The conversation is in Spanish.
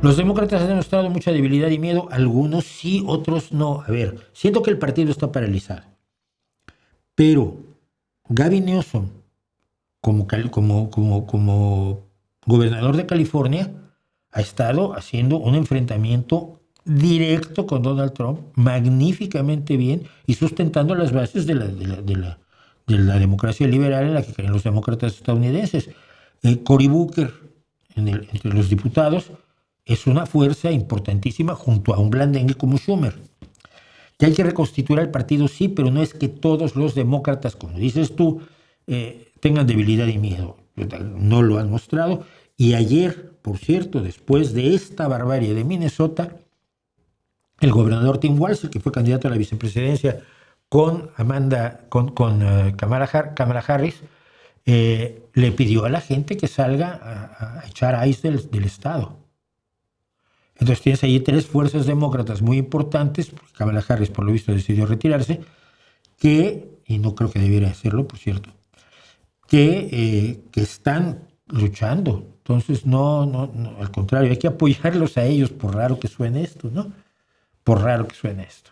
Los demócratas han demostrado mucha debilidad y miedo, algunos sí, otros no. A ver, siento que el partido está paralizado, pero Gavin Newsom, como gobernador de California, ha estado haciendo un enfrentamiento directo con Donald Trump, magníficamente bien, y sustentando las bases de la democracia liberal en la que creen los demócratas estadounidenses. Cory Booker, entre los diputados, es una fuerza importantísima junto a un blandengue como Schumer. Que hay que reconstituir el partido, sí, pero no es que todos los demócratas, como dices tú, tengan debilidad y miedo. No lo han mostrado. Y ayer, por cierto, después de esta barbarie de Minnesota, el gobernador Tim Walz, que fue candidato a la vicepresidencia con Kamala Harris, le pidió a la gente que salga a echar a ICE del estado. Entonces tienes ahí tres fuerzas demócratas muy importantes, porque Kamala Harris por lo visto decidió retirarse, y no creo que debiera hacerlo, por cierto, que están luchando. Entonces, no, al contrario, hay que apoyarlos a ellos, por raro que suene esto, ¿no? Por raro que suene esto.